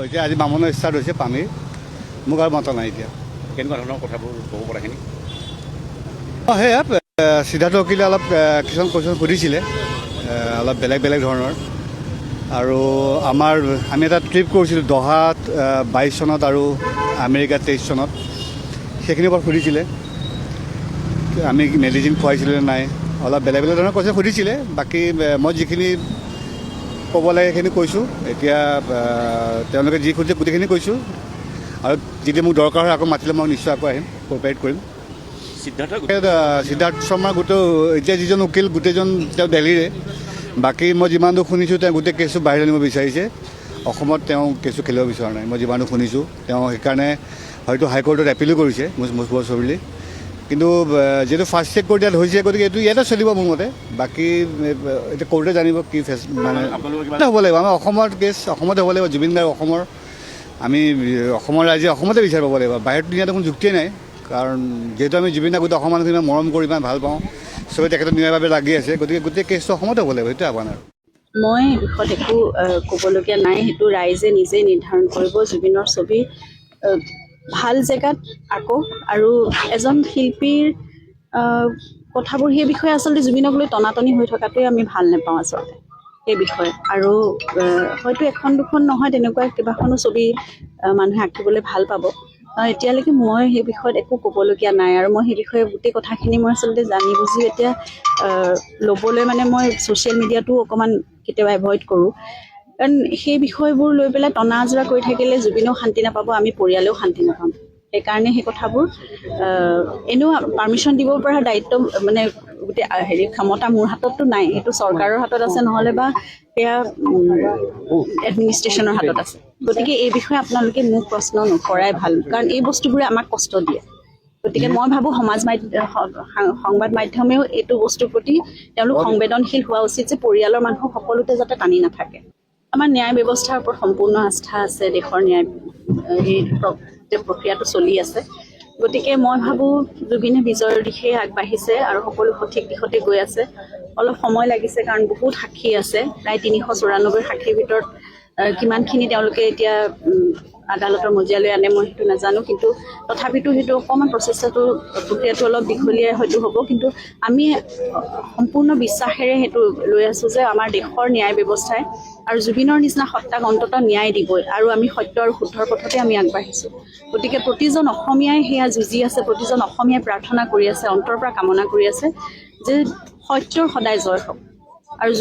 এতিয়া আজি বামনৰ ষ্টাৰ্ট হৈছে পানীৰ, মোক আৰু মতা নাই এতিয়া। কেনেকুৱা ধৰণৰ কথাবোৰ ক'ব পৰাখিনি? সেয়া সিদ্ধাৰ্থ উকিলে অলপ কিছুমান কুৱেশ্যন সুধিছিলে, অলপ বেলেগ বেলেগ ধৰণৰ। আৰু আমি এটা ট্ৰিপ কৰিছিলোঁ দহাত 22 চনত আৰু আমেৰিকা 23 চনত, সেইখিনিৰ ওপৰত সুধিছিলে। আমি মেডিচিন খুৱাইছিলোঁ নে নাই, অলপ বেলেগ বেলেগ ধৰণৰ কুৱেশ্যন সুধিছিলে। বাকী মই যিখিনি ক'ব লাগে সেইখিনি কৈছোঁ। এতিয়া তেওঁলোকে যি সুধিছে গোটেইখিনি কৈছোঁ, আৰু যদি মোক দৰকাৰ হয় আকৌ মাতিলে মই নিশ্চয় আকৌ আহিম, কোঅপাৰেট কৰিম। সিদ্ধাৰ্থ শৰ্মাৰ এতিয়া যিজন উকিল গোটেইজন তেওঁ দিল্লীৰে। বাকী মই যিমান দূৰ শুনিছোঁ তেওঁ গোটেই কেছটো বাহিৰত আনিব বিচাৰিছে, অসমত তেওঁ কেছটো খেলিব বিচৰা নাই। মই যিমান দূৰ শুনিছোঁ তেওঁ সেইকাৰণে হয়তো হাইকোৰ্টত এপিলো কৰিছে মুজফৰ চৌধুৰী। কিন্তু যিহেতু ফাৰ্ষ্ট চেক কৰি দিয়াত হৈছে, গতিকে এইটো ইয়াতে চলিব মোৰ মতে। বাকী এতিয়া কোৰ্টে জানিব কি মানে হ'ব লাগিব। আমাৰ অসমৰ কেছ অসমতে হ'ব লাগিব, জুবিন গাৰ্গ অসমৰ, আমি অসমৰ ৰাইজে অসমতে বিচাৰ পাব লাগিব। বাহিৰত নিয়াত কোনো যুক্তিয়ে নাই, কাৰণ যিহেতু আমি জুবিন দাক গোটেই অসমৰ মানুহখিনি মৰম কৰি ইমান ভাল পাওঁ, চবেই তেখেতৰ ন্যায়ৰ বাবে লাগি আছে। গতিকে গোটেই কেছটো অসমতে হ'ব লাগিব, সেইটোৱে আহ্বান। আৰু মই এই বিষয়ত একো ক'বলগীয়া নাই, সেইটো ৰাইজে নিজেই নিৰ্ধাৰণ কৰিব। জুবিনৰ ছবি ভাল জেগাত আকৌ, আৰু এজন শিল্পীৰ কথাবোৰ সেই বিষয়ে আচলতে জুবিনক লৈ টনাটনি হৈ থকাটোৱে আমি ভাল নাপাওঁ আচলতে সেই বিষয়ে। আৰু হয়তো এখন দুখন নহয়, তেনেকুৱা কেইবাখনো ছবি মানুহে আঁকিবলৈ ভাল পাব। এতিয়ালৈকে মই সেই বিষয়ত একো ক'বলগীয়া নাই, আৰু মই সেই বিষয়ে গোটেই কথাখিনি মই আচলতে জানি বুজি এতিয়া ল'বলৈ মানে মই ছ'চিয়েল মিডিয়াটো অকণমান কেতিয়াবা এভইড কৰোঁ। কাৰণ সেই বিষয়বোৰ লৈ পেলাই টনা আজোৰা কৰি থাকিলে জুবিনেও শান্তি নাপাব, আমি পৰিয়ালেও শান্তি নাপাম। সেইকাৰণে সেই কথাবোৰ এনেও পাৰ্মিশ্যন দিব পৰা দায়িত্ব মানে গোটেই ক্ষমতা মোৰ হাতততো নাই, সেইটো চৰকাৰৰ হাতত আছে, নহ'লে বা সেয়া এডমিনিষ্ট্ৰেশ্যনৰ হাতত আছে। গতিকে এই বিষয়ে আপোনালোকে মোক প্ৰশ্ন নকৰাই ভাল, কাৰণ এই বস্তুবোৰে আমাক কষ্ট দিয়ে। গতিকে মই ভাবোঁ সংবাদ মাধ্যমেও এইটো বস্তুৰ প্ৰতি তেওঁলোক সংবেদনশীল হোৱা উচিত, যে পৰিয়ালৰ মানুহ সকলোতে যাতে টানি নাথাকে। আমাৰ ন্যায় ব্যৱস্থাৰ ওপৰত সম্পূৰ্ণ আস্থা আছে, দেশৰ ন্যায় এই প্ৰক্ৰিয়াটো চলি আছে। গতিকে মই ভাবোঁ জুবিনে বিজয়ৰ দিশে আগবাঢ়িছে আৰু সকলো সঠিক দিশতে গৈ আছে। অলপ সময় লাগিছে, কাৰণ বহুত সাক্ষী আছে, প্ৰায় 394 সাক্ষীৰ ভিতৰত কিমানখিনি তেওঁলোকে এতিয়া আদালতৰ মজিয়ালৈ আনে মই সেইটো নাজানো, কিন্তু তথাপিতো সেইটো অকণমান প্ৰক্ৰিয়াটো অলপ দীঘলীয়াই হয়তো হ'ব। কিন্তু আমি সম্পূৰ্ণ বিশ্বাসেৰে সেইটো লৈ আছোঁ যে আমাৰ দেশৰ ন্যায় ব্যৱস্থাই আৰু জুবিনৰ নিচিনা সত্তাক অন্ততঃ ন্যায় দিবই, আৰু আমি সত্য আৰু শুদ্ধৰ পথতে আমি আগবাঢ়িছোঁ। গতিকে প্ৰতিজন অসমীয়াই সেয়া যুঁজি আছে, প্ৰতিজন অসমীয়াই প্ৰাৰ্থনা কৰি আছে, অন্তৰৰ পৰা কামনা কৰি আছে যে সত্যৰ সদায় জয় হওক। আৰু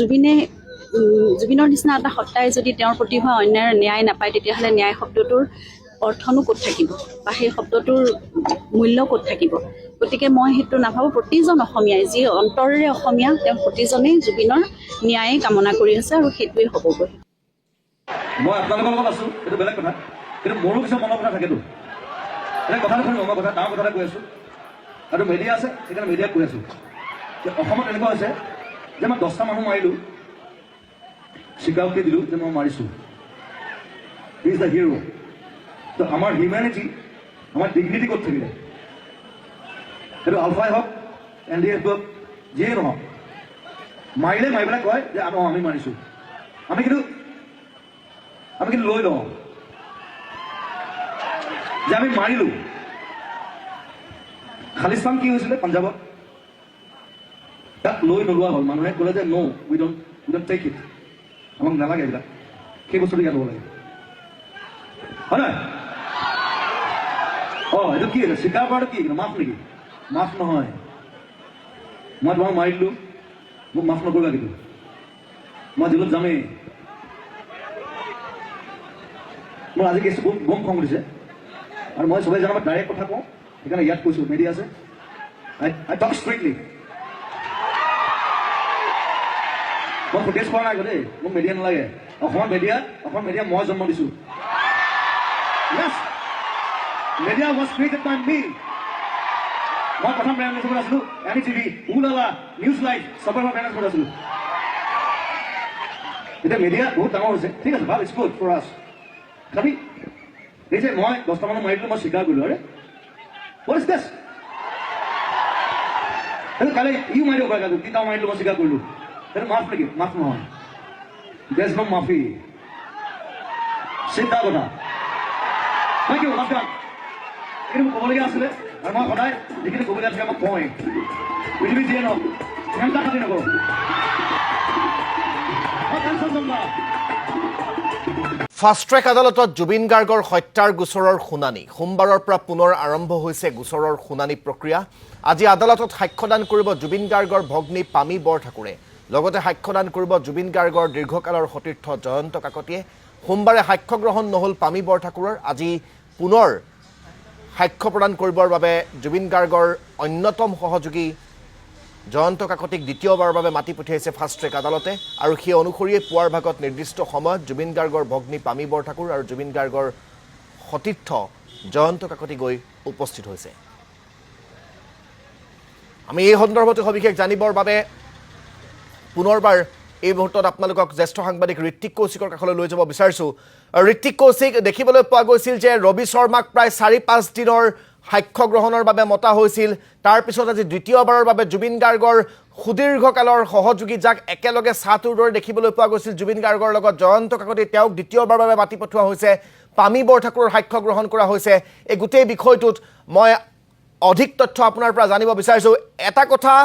জুবিনৰ নিচিনা এটা সত্তাই যদি তেওঁৰ প্ৰতি হোৱা অন্যায়ৰ ন্যায় নাপায়, তেতিয়াহ'লে ন্যায় শব্দটোৰ অৰ্থনো ক'ত থাকিব, বা সেই শব্দটোৰ মূল্য ক'ত থাকিব। গতিকে মই সেইটো নাভাবোঁ। প্ৰতিজন অসমীয়াই যি অন্তৰেৰে অসমীয়া, তেওঁ প্ৰতিজনেই জুবিনৰ ন্যায় কামনা কৰি আছে, আৰু সেইটোৱেই হ'বগৈ। মই আপোনালোকৰ লগত আছোঁ, এইটো বেলেগ কথা, কিন্তু মোৰো কিছু মনৰ কথা থাকেতো। এতিয়া কথাটো শুনিব, মই ডাঙৰ কথা এটা কৈ আছোঁ, আৰু মিডিয়া আছে, সেইকাৰণে মিডিয়াক কৈ আছোঁ যে অসমত এনেকুৱা হৈছে যে মই 10টা মানুহ মাৰিলোঁ, স্বীকাৰোক্তি দিলোঁ যে মই মাৰিছোঁ। He is the hero'. তো আমাৰ হিউমেনিটি, আমাৰ ডিগনিটি ক'ত থাকিলে? সেইটো আলফাই হওক, NDF হওক, যিয়ে নহওক, মাৰিলে মাৰি পেলাই কয় যে আমি মাৰিছোঁ। আমি কিন্তু লৈ লওঁ যে আমি মাৰিলোঁ। খালিস্তান কি হৈছিলে পাঞ্জাৱত? তাক লৈ নোলোৱা হ'ল, মানুহে ক'লে যে ন' উই ডণ্ট টেক ইট, আমাক নালাগে এইবিলাক, সেই বস্তুটো ইয়াত ল'ব লাগে, হয় নহয়? এইটো কি স্বীকাৰ কৰাটো কি মাফ নেকি? মাফ নহয়। মই তোমাক মাৰি দিলোঁ, মোক মাফ নকৰিবা, কিন্তু মই জেলত যামেই। মোৰ আজি কেছটো বম খং উঠিছে, আৰু মই চবেই জানো মই ডাইৰেক্ট কথা কওঁ, সেইকাৰণে ইয়াত কৈছোঁ, মিডিয়া আছে, আই টক ষ্ট্ৰিক্টলি। মই ফুটেজ কৰা নাই দেই, মোক মিডিয়া নালাগে। অসমৰ মিডিয়া মই জন্ম দিছোঁ। Yes, media was created by me. মই প্ৰথম ব্ৰেণ্ড এম্বেছাডৰ আছিলোঁ, NDTV, উলালা, নিউজ লাইভ, চবৰে মই ব্ৰেণ্ড এম্বেছাডৰ আছিলোঁ। এতিয়া মিডিয়া বহুত ডাঙৰ হৈছে, ঠিক আছে, ভাল, ইটছ গুড ফৰ আছ। খালি এই যে মই 10টা মানুহ মাৰিলোঁ, মই স্বীকাৰ কৰিলোঁ। আৰে হোৱাট ইজ দিছ? সেইটো কালি ইও মাৰিব পাৰে, কালি 3টা মাৰিলোঁ, মই স্বীকাৰ কৰিলোঁ। সেইটো মাফ নেকি? মাফ নহয়। দেয়াৰ ইজ ন' মাফি। চিন্তাৰ কথা থেংক ইউ নমস্কাৰ এইখিনি মোক ক'বলগীয়া আছিলে আৰু মই সদায় যিখিনি ক'বলগীয়া থাকে মই কওঁৱেই পৃথিৱী যিয়ে নহওক চিন্তা খাতি নকৰোঁ মই টেনশ্যন ল'ম না ফাষ্ট ট্ৰেক আদালতত জুবিন গাৰ্গৰ হত্যাৰ গোচৰৰ শুনানি সোমবাৰৰ পৰা পুনৰ আৰম্ভ হৈছে গোচৰৰ শুনানি প্ৰক্ৰিয়া আজি আদালতত সাক্ষ্যদান কৰিব জুবিন গাৰ্গৰ ভগ্নী পামী বৰঠাকুৰে লগতে সাক্ষ্যদান কৰিব জুবিন গাৰ্গৰ দীৰ্ঘকালৰ সতীৰ্থ জয়ন্ত কাকতিয়ে সোমবাৰে সাক্ষ্য গ্ৰহণ নহ'ল পামী বৰঠাকুৰৰ আজি পুনৰ সাক্ষ্য প্ৰদান কৰিবৰ বাবে জুবিন গাৰ্গৰ অন্যতম সহযোগী জয়ন্ত কাকতিক দ্বিতীয়বাৰৰ বাবে মাতি পঠিয়াইছে ফাষ্ট ট্ৰেক আদালতে আৰু সেই অনুসৰিয়ে পুৱাৰ ভাগত নিৰ্দিষ্ট সময়ত জুবিন গাৰ্গৰ ভগ্নী পামী বৰঠাকুৰ আৰু জুবিন গাৰ্গৰ সতীৰ্থ জয়ন্ত কাকতি গৈ উপস্থিত হৈছে আমি এই সন্দৰ্ভত সবিশেষ জানিবৰ বাবে পুনৰবাৰ এই মুহূৰ্তত আপোনালোকক জ্যেষ্ঠ সাংবাদিক ঋত্বিক কৌশিকৰ কাষলৈ লৈ যাব বিচাৰিছোঁ ঋত্বিক কৌশিক দেখিবলৈ পোৱা গৈছিল যে ৰবি শৰ্মাক প্ৰায় ৪-৫ দিনৰ সাক্ষ্য গ্ৰহণৰ বাবে মতা হৈছিল তাৰ পিছত আজি দ্বিতীয়বাৰৰ বাবে জুবিন গাৰ্গৰ সুদীৰ্ঘকালৰ সহযোগী যাক একেলগে ছাতুৰ দৰে দেখিবলৈ পোৱা গৈছিল জুবিন গাৰ্গৰ লগত জয়ন্ত কাকতি তেওঁক দ্বিতীয়বাৰৰ বাবে মাতি পঠোৱা হৈছে পামী বৰঠাকুৰৰ সাক্ষ্য গ্ৰহণ কৰা হৈছে এই গোটেই বিষয়টোত মই অধিক তথ্য আপোনাৰ পৰা জানিব বিচাৰিছোঁ এটা কথা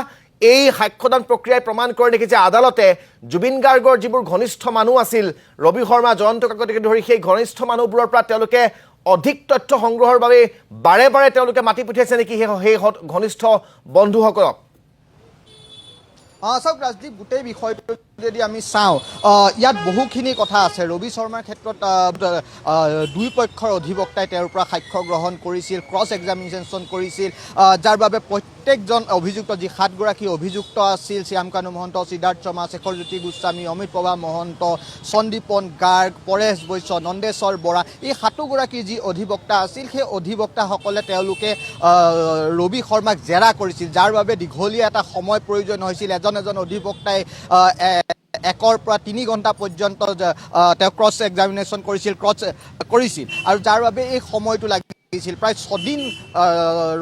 এই সাক্ষ্যদান প্ৰক্ৰিয়াই প্ৰমাণ কৰে নেকি যে আদালতে জুবিন গাৰ্গৰ যিবোৰ ঘনিষ্ঠ মানুহ আছিল ৰবি শৰ্মা জয়ন্ত কাকতিকে ধৰি সেই ঘনিষ্ঠ মানুহবোৰৰ পৰা তেওঁলোকে অধিক তথ্য সংগ্ৰহৰ বাবে বাৰে বাৰে তেওঁলোকে মাতি পঠিয়াইছে নেকি সেই ঘনিষ্ঠ বন্ধুসকলক চাওক ৰাজদীপ গোটেই বিষয়টো যদি আমি চাওঁ ইয়াত বহুখিনি কথা আছে ৰবি শৰ্মাৰ ক্ষেত্ৰত দুই পক্ষৰ অধিবক্তাই তেওঁৰ পৰা সাক্ষ্য গ্ৰহণ কৰিছিল ক্ৰছ এক্সামিনেশ্যন কৰিছিল যাৰ বাবে প্ৰত্যেকজন অভিযুক্ত যি 7গৰাকী অভিযুক্ত আছিল শ্যামকানু মহন্ত সিদ্ধাৰ্থ শৰ্মা শেখৰজ্যোতি গোস্বামী অমিত প্ৰভা মহন্ত সন্দীপন গাৰ্গ পৰেশ বৈশ্য নন্দেশ্বৰ বৰা এই 7গৰাকী যি অধিবক্তা আছিল সেই অধিবক্তাসকলে তেওঁলোকে ৰবি শৰ্মাক জেৰা কৰিছিল যাৰ বাবে দীঘলীয়া এটা সময় প্ৰয়োজন হৈছিল এজন অধিবক্তাই 1 পৰা 3 ঘণ্টা পৰ্যন্ত তেওঁ ক্ৰছ এক্সামিনেশ্যন কৰিছিল আৰু যাৰ বাবে এই সময়টো লাগিছিল প্ৰায় 6 দিন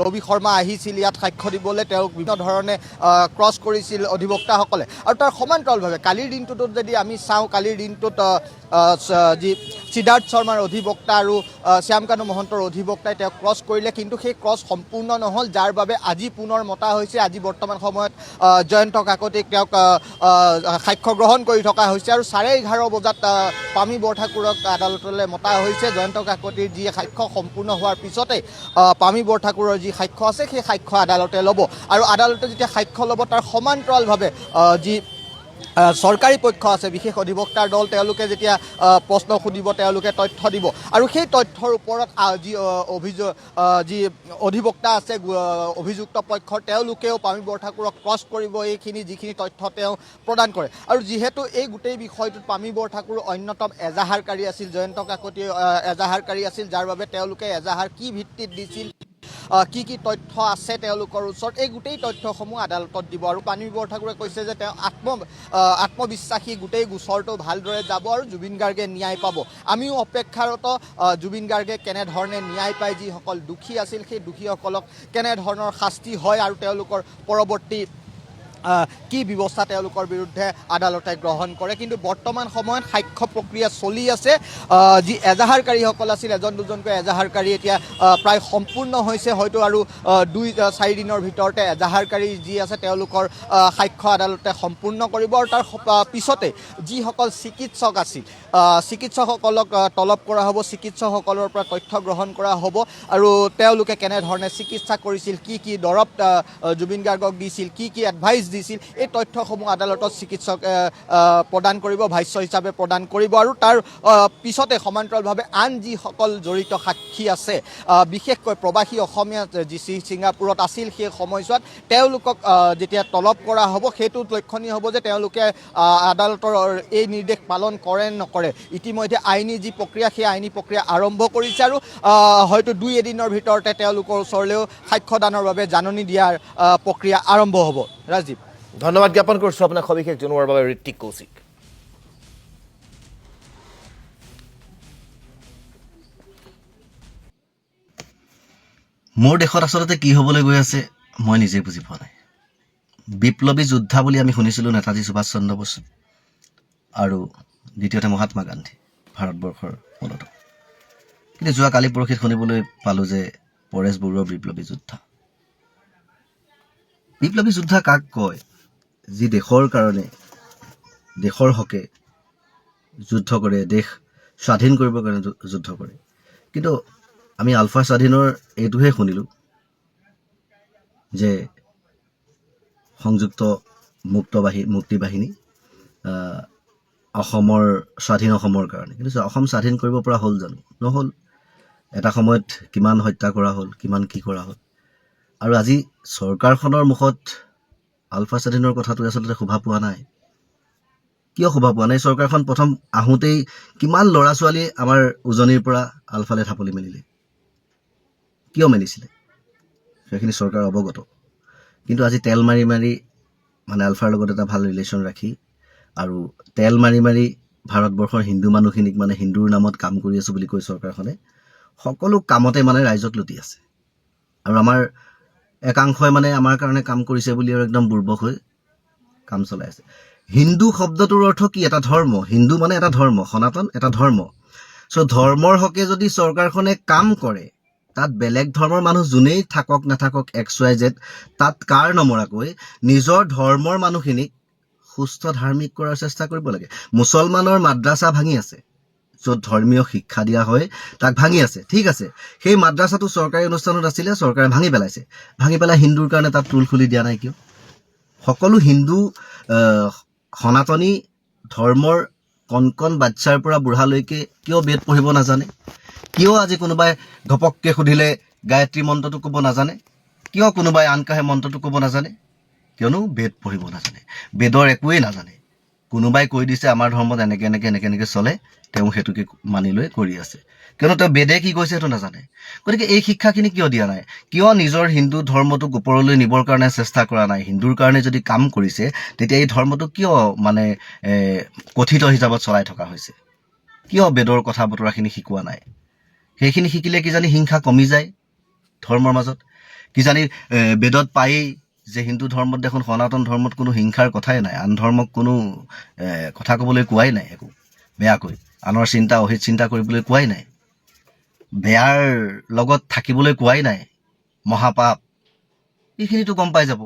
ৰবি শৰ্মা আহিছিল ইয়াত সাক্ষ্য দিবলৈ তেওঁক বিভিন্ন ধৰণে ক্ৰছ কৰিছিল অধিবক্তাসকলে আৰু তাৰ সমান্তৰালভাৱে কালিৰ দিনটোত যদি আমি চাওঁ কালিৰ দিনটোত যি সিদ্ধাৰ্থ শৰ্মাৰ অধিবক্তা আৰু শ্যামকানু মহন্তৰ অধিবক্তাই তেওঁক ক্ৰছ কৰিলে কিন্তু সেই ক্ৰছ সম্পূৰ্ণ নহ'ল যাৰ বাবে আজি পুনৰ মতা হৈছে আজি বৰ্তমান সময়ত জয়ন্ত কাকতিক তেওঁক সাক্ষ্য গ্ৰহণ কৰি থকা হৈছে আৰু 11:30 বজাত পামী বৰঠাকুৰক আদালতলৈ মতা হৈছে জয়ন্ত কাকতিৰ যি সাক্ষ্য সম্পূৰ্ণ হোৱাৰ পিছতে পামী বৰঠাকুৰৰ যি সাক্ষ্য আছে সেই সাক্ষ্য আদালতে ল'ব আৰু আদালতে যেতিয়া সাক্ষ্য ল'ব তাৰ সমান্তৰালভাৱে যি চৰকাৰী পক্ষ আছে বিশেষ অধিবক্তাৰ দল তেওঁলোকে যেতিয়া প্ৰশ্ন সুধিব তেওঁলোকে তথ্য দিব আৰু সেই তথ্যৰ ওপৰত যি অধিবক্তা আছে অভিযুক্ত পক্ষৰ তেওঁলোকেও পামী বৰঠাকুৰক ক্ৰছ কৰিব এইখিনি যিখিনি তথ্য তেওঁ প্ৰদান কৰে আৰু যিহেতু এই গোটেই বিষয়টোত পামী বৰঠাকুৰ অন্যতম এজাহাৰকাৰী আছিল জয়ন্ত কাকতি এজাহাৰকাৰী আছিল যাৰ বাবে তেওঁলোকে এজাহাৰ কি ভিত্তিত দিছিল কি তথ্য আছে তেওঁলোকৰ ওচৰত এই গোটেই তথ্যসমূহ আদালতত দিব আৰু পামী বৰঠাকুৰে কৈছে যে তেওঁ আত্মবিশ্বাসী গোটেই গোচৰটো ভালদৰে যাব আৰু জুবিন গাৰ্গে ন্যায় পাব আমিও অপেক্ষাৰত জুবিন গাৰ্গে কেনেধৰণে ন্যায় পায় যিসকল দোষী আছিল সেই দোষীসকলক কেনেধৰণৰ শাস্তি হয় আৰু তেওঁলোকৰ পৰৱৰ্তী কি ব্যৱস্থা তেওঁলোকৰ বিৰুদ্ধে আদালতে গ্ৰহণ কৰে কিন্তু বৰ্তমান সময়ত সাক্ষ্য প্ৰক্ৰিয়া চলি আছে যি এজাহাৰকাৰীসকল আছিল এজন দুজনকৈ এজাহাৰকাৰী এতিয়া প্ৰায় সম্পূৰ্ণ হৈছে হয়তো আৰু 2-4 দিনৰ ভিতৰতে এজাহাৰকাৰী যি আছে তেওঁলোকৰ সাক্ষ্য আদালতে সম্পূৰ্ণ কৰিব আৰু তাৰ পিছতে যিসকল চিকিৎসক আছিল চিকিৎসকসকলক তলব কৰা হ'ব চিকিৎসকসকলৰ পৰা তথ্য গ্ৰহণ কৰা হ'ব আৰু তেওঁলোকে কেনেধৰণে চিকিৎসা কৰিছিল কি দৰৱ জুবিন গাৰ্গক দিছিল কি এডভাইচ দিছিল এই তথ্যসমূহ আদালতত চিকিৎসক প্ৰদান কৰিব ভাষ্য হিচাপে প্ৰদান কৰিব আৰু তাৰ পিছতে সমান্তৰালভাৱে আন যিসকল জড়িত সাক্ষী আছে বিশেষকৈ প্ৰবাসী অসমীয়া যি ছিংগাপুৰত আছিল সেই সময়ছোৱাত তেওঁলোকক যেতিয়া তলব কৰা হ'ব সেইটো লক্ষণীয় হ'ব যে তেওঁলোকে আদালতৰ এই নিৰ্দেশ পালন কৰে নকৰে ইতিমধ্যে আইনী যি প্ৰক্ৰিয়া সেই আইনী প্ৰক্ৰিয়া আৰম্ভ কৰিছে আৰু হয়তো 2 এদিনৰ ভিতৰতে তেওঁলোকৰ ওচৰলৈও সাক্ষ্যদানৰ বাবে জাননী দিয়াৰ প্ৰক্ৰিয়া আৰম্ভ হ'ব ৰাজীৱ ধন্যবাদ জ্ঞাপন কৰিছোঁ আপোনাক সবিশেষ জনোৱাৰ বাবে ঋত্বিক কৌশিক মোৰ দেশত আচলতে কি হ'বলৈ গৈ আছে মই নিজে বুজি পোৱা নাই বিপ্লৱী যোদ্ধা বুলি আমি শুনিছিলোঁ নেতাজী সুভাষ চন্দ্ৰ বসু আৰু দ্বিতীয়তে মহাত্মা গান্ধী ভাৰতবৰ্ষৰ মূলত গতিকে যোৱা কালি পৰহিত শুনিবলৈ পালোঁ যে পৰেশ বৰুৱা বিপ্লৱী যোদ্ধা। বিপ্লৱী যোদ্ধা কাক কয়? যি দেশৰ কাৰণে, দেশৰ হকে যুদ্ধ কৰে, দেশ স্বাধীন কৰিবৰ কাৰণে যুদ্ধ কৰে। কিন্তু আমি আলফা স্বাধীনৰ এইটোহে শুনিলোঁ যে সংযুক্ত মুক্তি বাহিনী অসমৰ স্বাধীন অসমৰ কাৰণে। কিন্তু অসম স্বাধীন কৰিব পৰা হ'ল জানো? নহ'ল। এটা সময়ত কিমান হত্যা কৰা হ'ল, কিমান কি কৰা হ'ল। আৰু আজি চৰকাৰখনৰ মুখত আলফা স্বাধীনৰ কথাটো আচলতে শোভা পোৱা নাই। কিয় শোভা পোৱা নাই? চৰকাৰখন প্ৰথম আহোঁতেই কিমান ল'ৰা ছোৱালী আমাৰ উজনিৰ পৰা আলফালে ঢাপলি মেলিলে। কিয় মেলিছিলে? সেইখিনি চৰকাৰ অৱগত। কিন্তু আজি তেল মাৰি মাৰি মানে আলফাৰ লগত এটা ভাল ৰিলেশ্যন ৰাখি আৰু তেল মাৰি মাৰি ভাৰতবৰ্ষৰ হিন্দু মানুহখিনিক মানে হিন্দুৰ নামত কাম কৰি আছোঁ বুলি কৈ চৰকাৰখনে সকলো কামতে মানে ৰাইজক লুটি আছে। আৰু আমাৰ একাংশই মানে আমাৰ কাৰণে কাম কৰিছে বুলি আৰু একদম বুৰ্বক হৈ কাম চলাই আছে। হিন্দু শব্দটোৰ অৰ্থ কি? এটা ধৰ্ম। হিন্দু মানে এটা ধৰ্ম, সনাতন এটা ধৰ্ম। চ' ধৰ্মৰ হকে যদি চৰকাৰখনে কাম কৰে, তাত বেলেগ ধৰ্মৰ মানুহ যোনেই থাকক নাথাকক XYZ, তাত কাৰ নমৰাকৈ নিজৰ ধৰ্মৰ মানুহখিনিক সুস্থ ধাৰ্মিক কৰাৰ চেষ্টা কৰিব লাগে। মুছলমানৰ মাদ্ৰাছা ভাঙি আছে, য'ত ধৰ্মীয় শিক্ষা দিয়া হয় তাক ভাঙি আছে। ঠিক আছে, সেই মাদ্ৰাছাটো চৰকাৰী অনুষ্ঠানত আছিলে, চৰকাৰে ভাঙি পেলাইছে। ভাঙি পেলাই হিন্দুৰ কাৰণে তাত টোল খুলি দিয়া নাই কিয়? সকলো হিন্দু সনাতনী ধৰ্মৰ কণ কণ বাচ্ছাৰ পৰা বুঢ়ালৈকে কিয় বেদ পঢ়িব নাজানে? কিয় আজি কোনোবাই ঘপককৈ সুধিলে গায়ত্ৰী মন্ত্ৰটো ক'ব নাজানে? কিয় কোনোবাই আনকাহে মন্ত্ৰটো ক'ব নাজানে? কিয়নো বেদ পঢ়িব নাজানে, বেদৰ একোৱেই নাজানে। কোনোবাই কৈ দিছে আমাৰ ধৰ্মত এনেকৈ চলে, তেওঁ সেইটোকে মানি লৈ কৰি আছে। কিয়নো তেওঁ বেদে কি কৈছে সেইটো নাজানে। গতিকে এই শিক্ষাখিনি কিয় দিয়া নাই? কিয় নিজৰ হিন্দু ধৰ্মটোক ওপৰলৈ নিবৰ কাৰণে চেষ্টা কৰা নাই? হিন্দুৰ কাৰণে যদি কাম কৰিছে, তেতিয়া এই ধৰ্মটো কিয় মানে কথিত হিচাপত চলাই থকা হৈছে? কিয় বেদৰ কথা বতৰাখিনি শিকোৱা নাই? সেইখিনি শিকিলে কিজানি হিংসা কমি যায় ধৰ্মৰ মাজত। কিজানি বেদত পায়েই যে হিন্দু ধৰ্মত দেখোন সনাতন ধৰ্মত কোনো হিংসাৰ কথাই নাই, আন ধৰ্মক কোনো কথা ক'বলৈ কোৱাই নাই, একো বেয়াকৈ আনৰ চিন্তা অহিত চিন্তা কৰিবলৈ কোৱাই নাই, বেয়াৰ লগত থাকিবলৈ কোৱাই নাই, মহাপাপ। এইখিনিতো গম পাই যাব।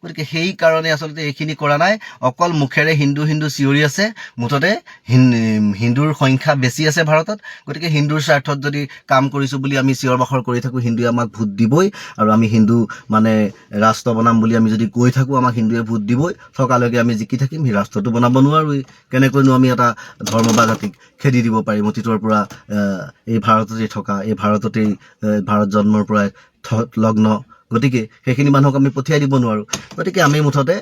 গতিকে সেইকাৰণে আচলতে এইখিনি কৰা নাই। অকল মুখেৰে হিন্দু হিন্দু চিঞৰি আছে। মুঠতে হিন্দুৰ সংখ্যা বেছি আছে ভাৰতত। গতিকে হিন্দুৰ স্বাৰ্থত যদি কাম কৰিছোঁ বুলি আমি চিঞৰ বাখৰ কৰি থাকোঁ, হিন্দুৱে আমাক ভোট দিবই। আৰু আমি হিন্দু মানে ৰাষ্ট্ৰ বনাম বুলি আমি যদি কৈ থাকোঁ, আমাক হিন্দুৱে ভোট দিবই। থকালৈকে আমি জিকি থাকিম, সেই ৰাষ্ট্ৰটো বনাব নোৱাৰোৱেই। কেনেকৈনো আমি এটা ধৰ্ম বা জাতিক খেদি দিব পাৰিম অতীতৰ পৰা এই ভাৰততেই থকা, এই ভাৰততেই ভাৰত জন্মৰ পৰাই লগ্ন। গতিকে সেইখিনি মানুহক আমি পঠিয়াই দিব নোৱাৰোঁ। গতিকে আমি মুঠতে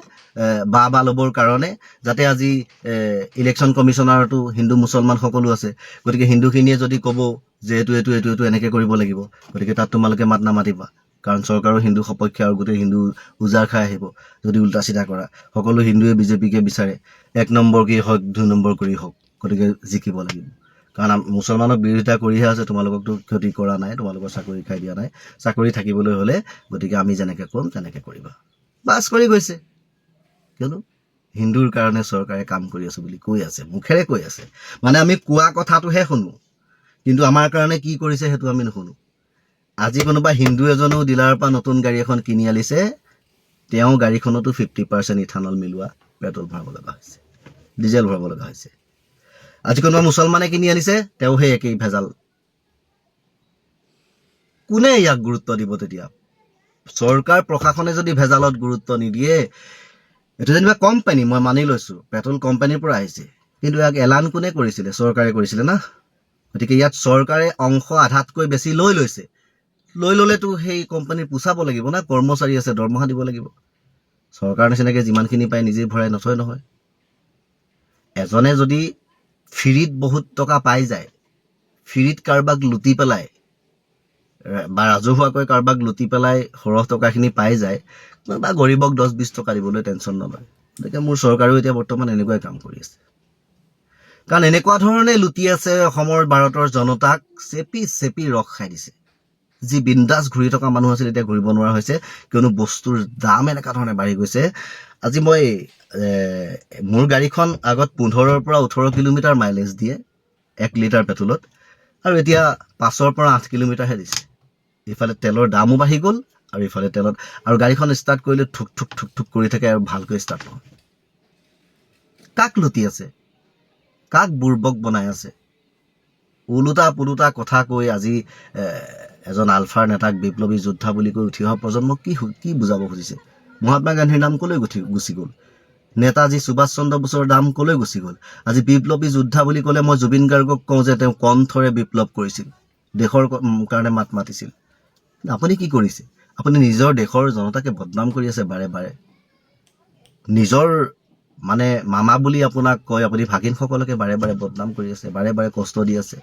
বা ল'বৰ কাৰণে যাতে আজি ইলেকশ্যন কমিশ্যনাৰতো হিন্দু মুছলমান সকলো আছে। গতিকে হিন্দুখিনিয়ে যদি ক'ব যে এইটো এনেকৈ কৰিব লাগিব, গতিকে তাত তোমালোকে মাত নামাতিবা। কাৰণ চৰকাৰো হিন্দু সপক্ষে আৰু গোটেই হিন্দু উজাৰ খাই আহিব যদি উল্টা চিধা কৰা। সকলো হিন্দুৱে বিজেপিকে বিচাৰে, 1 নম্বৰ কি হওক 2 নম্বৰ কৰি হওক। গতিকে জিকিব লাগিব। কাৰণ মুছলমানক বিৰোধিতা কৰিহে আছে, তোমালোককতো ক্ষতি কৰা নাই, তোমালোকৰ চাকৰি খাই দিয়া নাই। চাকৰি থাকিবলৈ হ'লে গতিকে আমি যেনেকৈ ক'ম তেনেকৈ কৰিবা। বাছ কৰি গৈছে। কিয়নো হিন্দুৰ কাৰণে চৰকাৰে কাম কৰি আছোঁ বুলি কৈ আছে, মুখেৰে কৈ আছে। মানে আমি কোৱা কথাটোহে শুনো, কিন্তু আমাৰ কাৰণে কি কৰিছে সেইটো আমি নুশুনো। আজি কোনোবা হিন্দু এজনেও ডিলাৰৰ পৰা নতুন গাড়ী এখন কিনি আনিছে, তেওঁ গাড়ীখনতো 50% ইথানল মিলোৱা পেট্ৰল ভৰাব লগা হৈছে, ডিজেল ভৰাব লগা হৈছে। আজি কোনোবা মুছলমানে কিনি আনিছে, তেওঁ সেই একেই ভেজাল। কোনে ইয়াক গুৰুত্ব দিব তেতিয়া? চৰকাৰ প্ৰশাসনে যদি ভেজালত গুৰুত্ব নিদিয়ে, এইটো যেনিবা কোম্পানী, মই মানি লৈছোঁ পেট্ৰল কোম্পানীৰ পৰা আহিছে, কিন্তু ইয়াক এলান কোনে কৰিছিলে? চৰকাৰে কৰিছিলে না। গতিকে ইয়াত চৰকাৰে অংশ আধাতকৈ বেছি লৈ লৈছে। লৈ ল'লেতো সেই কোম্পানীৰ পোচাব লাগিব না, কৰ্মচাৰী আছে, দৰমহা দিব লাগিব। চৰকাৰ নিচিনাকৈ যিমানখিনি পায় নিজেই ভৰাই নথয় নহয়। এজনে যদি ফ্ৰীত বহুত টকা পাই যায়, ফ্ৰীত কাৰোবাক লুটি পেলাই বা ৰাজহুৱাকৈ কাৰোবাক লুটি পেলাই সৰহ টকাখিনি পাই যায়, বা গৰীবক 10-20 টকা দিবলৈ টেনশ্যন নলয়। গতিকে মোৰ চৰকাৰেও এতিয়া বৰ্তমান এনেকুৱাই কাম কৰি আছে। কাৰণ এনেকুৱা ধৰণে লুটি আছে অসমৰ ভাৰতৰ জনতাক, চেপি ৰস খাই দিছে। যি বিন্দাছ ঘূৰি থকা মানুহ আছিল এতিয়া ঘূৰিব নোৱাৰা হৈছে, কিয়নো বস্তুৰ দাম এনেকুৱা ধৰণে বাঢ়ি গৈছে। আজি মই মোৰ গাড়ীখন আগত 15 পৰা 18 কিলোমিটাৰ মাইলেজ দিয়ে 1 লিটাৰ পেট্ৰলত। আৰু এতিয়া 5ৰ পৰা 8 কিলোমিটাৰহে দিছে। ইফালে তেলৰ দামো বাঢ়ি গ'ল আৰু ইফালে তেলত আৰু গাড়ীখন ষ্টাৰ্ট কৰিলে ঠুক ঠুক ঠুক ঠুক কৰি থাকে আৰু ভালকৈ ষ্টাৰ্ট নহয়। কাক লুটি আছে? কাক বুৰ্বক বনাই আছে? ওলোটা পোলোটা কথা কৈ আজি এজন আলফাৰ নেতাক বিপ্লৱী যোদ্ধা বুলি কৈ উঠি অহা প্ৰজন্মক কি বুজাব খুজিছে? মহাত্মা গান্ধীৰ নাম কলৈ গুচি গ'ল? নেতাজী সুভাষ চন্দ্ৰ বসুৰ নাম কলৈ গুচি গ'ল? আজি বিপ্লৱী যোদ্ধা বুলি ক'লে মই জুবিন গাৰ্গক কওঁ যে তেওঁ কণ্ঠৰে বিপ্লৱ কৰিছিল, দেশৰ কাৰণে মাত মাতিছিল। আপুনি কি কৰিছে? আপুনি নিজৰ দেশৰ জনতাকে বদনাম কৰি আছে বাৰে বাৰে। নিজৰ মানে মামা বুলি আপোনাক কয়, আপুনি ভাগিনসকলকে বাৰে বাৰে বদনাম কৰি আছে, বাৰে বাৰে কষ্ট দি আছে।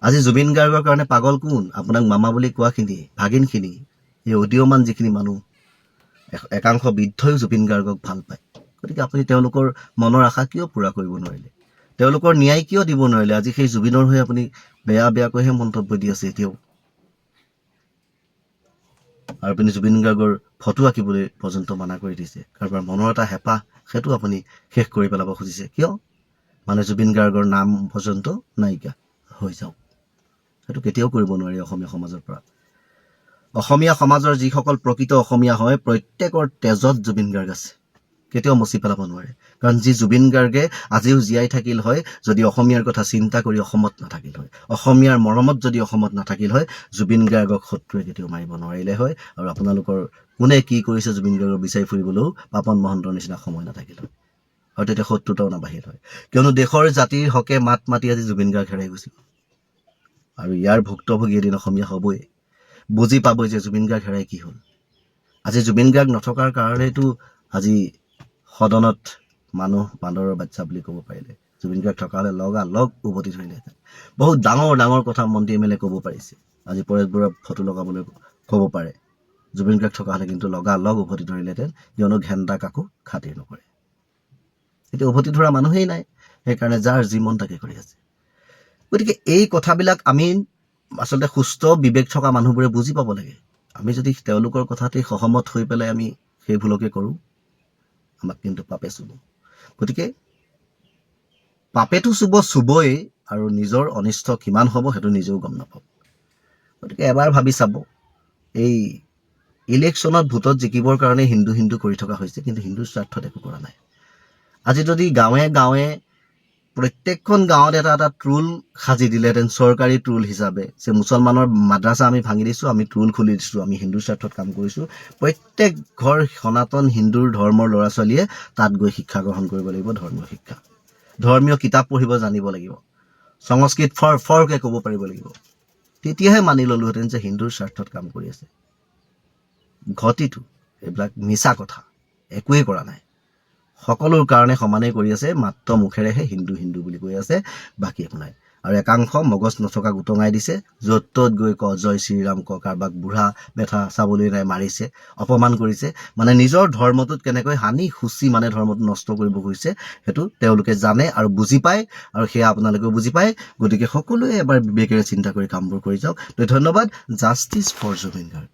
আজি জুবিন গাৰ্গৰ কাৰণে পাগল কোন? আপোনাক মামা বুলি কোৱাখিনি, ভাগিনখিনি, এই উদীয়মান যিখিনি মানুহ, একাংশ বৃদ্ধইও জুবিন গাৰ্গক ভাল পায়। গতিকে আপুনি তেওঁলোকৰ মনৰ আশা কিয় পূৰা কৰিব নোৱাৰিলে? তেওঁলোকৰ ন্যায় কিয় দিব নোৱাৰিলে? আজি সেই জুবিনৰ হৈ আপুনি বেয়াকৈহে মন্তব্য দি আছে এতিয়াও। আৰু আপুনি জুবিন গাৰ্গৰ ফটো আঁকিবলৈ পৰ্যন্ত মানা কৰি দিছে। কাৰোবাৰ মনৰ এটা হেঁপাহ সেইটো আপুনি শেষ কৰি পেলাব খুজিছে। কিয়? মানে জুবিন গাৰ্গৰ নাম পৰ্যন্ত নাইকিয়া হৈ যাওক। সেইটো কেতিয়াও কৰিব নোৱাৰি অসমীয়া সমাজৰ পৰা। অসমীয়া সমাজৰ যিসকল প্ৰকৃত অসমীয়া হয়, প্ৰত্যেকৰ তেজত জুবিন গাৰ্গ আছে, কেতিয়াও মচি পেলাব নোৱাৰে। কাৰণ যি জুবিন গাৰ্গে আজিও জীয়াই থাকিল হয় যদি অসমীয়াৰ কথা চিন্তা কৰি অসমত নাথাকিল হয়, অসমীয়াৰ মৰমত যদি অসমত নাথাকিল হয়, জুবিন গাৰ্গক শত্ৰুৱে কেতিয়াও মাৰিব নোৱাৰিলে হয়। আৰু আপোনালোকৰ কোনে কি কৰিছে জুবিন গাৰ্গক বিচাৰি ফুৰিবলৈও পাপন মহন্তৰ নিচিনা সময় নাথাকিল হয়, আৰু তেতিয়া শত্ৰুতাও নাবাঢ়িল হয়। কিয়নো দেশৰ জাতিৰ হকে মাত মাতি আজি জুবিন গাৰ্গ হেৰাই গৈছিল। আৰু ইয়াৰ ভুক্তভোগী এদিন অসমীয়া হ'বই, বুজি পাবই যে জুবিন গাৰ্গ হেৰাই কি হ'ল। আজি জুবিন গাৰ্গ নথকাৰ কাৰণেতো আজি সদনত মানুহ বান্দৰৰ বাচ্চা বুলি ক'ব পাৰিলে। জুবিন গাৰ্গ থকা হ'লে লগালগ উভতি ধৰিলেহেঁতেন। বহুত ডাঙৰ ডাঙৰ কথা মন্ত্ৰী MLA ক'ব পাৰিছে। আজি পৰেশ বৰুৱাৰ ফটো লগাবলৈ ক'ব পাৰে। জুবিন গাৰ্গ থকা হ'লে কিন্তু লগালগ উভতি ধৰিলেহেঁতেন, কিয়নো ঘেণ্টা কাকো খাতিৰ নকৰে। এতিয়া উভতি ধৰা মানুহেই নাই, সেইকাৰণে যাৰ যি মন তাকে কৰি আছে। গতিকে এই কথাবিলাক আমি আচলতে সুস্থ বিবেক থকা মানুহবোৰে বুজি পাব লাগে। আমি যদি তেওঁলোকৰ কথাতেই সহমত হৈ পেলাই আমি সেই ভুলকে কৰোঁ, আমাক কিন্তু পাপে চুব। গতিকে পাপেটো চুবই, আৰু নিজৰ অনিষ্ট কিমান হ'ব সেইটো নিজেও গম নাপাব। গতিকে এবাৰ ভাবি চাব, এই ইলেকশ্যনত ভোটত জিকিবৰ কাৰণে হিন্দু হিন্দু কৰি থকা হৈছে, কিন্তু হিন্দুৰ স্বাৰ্থত একো কৰা নাই। আজি যদি গাঁৱে গাঁৱে প্ৰত্যেকখন গাঁৱত এটা এটা ট্ৰুল সাজি দিলেহেঁতেন, চৰকাৰী ট্ৰুল হিচাপে, যে মুছলমানৰ মাদ্ৰাছা আমি ভাঙি দিছোঁ, আমি ট্ৰুল খুলি দিছোঁ, আমি হিন্দুৰ স্বাৰ্থত কাম কৰিছোঁ, প্ৰত্যেক ঘৰ সনাতন হিন্দুৰ ধৰ্মৰ ল'ৰা ছোৱালীয়ে তাত গৈ শিক্ষা গ্ৰহণ কৰিব লাগিব, ধৰ্মীয় শিক্ষা, ধৰ্মীয় কিতাপ পঢ়িব জানিব লাগিব, সংস্কৃত ফৰকৈ ক'ব পাৰিব লাগিব। তেতিয়াহে মানি ল'লোহেঁতেন যে হিন্দুৰ স্বাৰ্থত কাম কৰি আছে। ঘটিটো এইবিলাক মিছা কথা, একোৱেই কৰা নাই। সকলোৰ কাৰণে সমানেই কৰি আছে, মাত্ৰ মুখেৰেহে হিন্দু হিন্দু বুলি কৈ আছে, বাকী একো নাই। আৰু একাংশ মগজ নথকা গোটঙাই দিছে, য'ত ত'ত গৈ ক জয় শ্ৰীৰাম ক, কাৰোবাক বুঢ়া মেথা চাবলৈ নাই মাৰিছে, অপমান কৰিছে। মানে নিজৰ ধৰ্মটোত কেনেকৈ হানি সুচি মানে ধৰ্মটো নষ্ট কৰিব খুজিছে সেইটো তেওঁলোকে জানে আৰু বুজি পায়, আৰু সেয়া আপোনালোকেও বুজি পায়। গতিকে সকলোৱে এবাৰ বিবেকেৰে চিন্তা কৰি কামবোৰ কৰি যাওক। ধন্যবাদ। Justice for Zubeen Garg.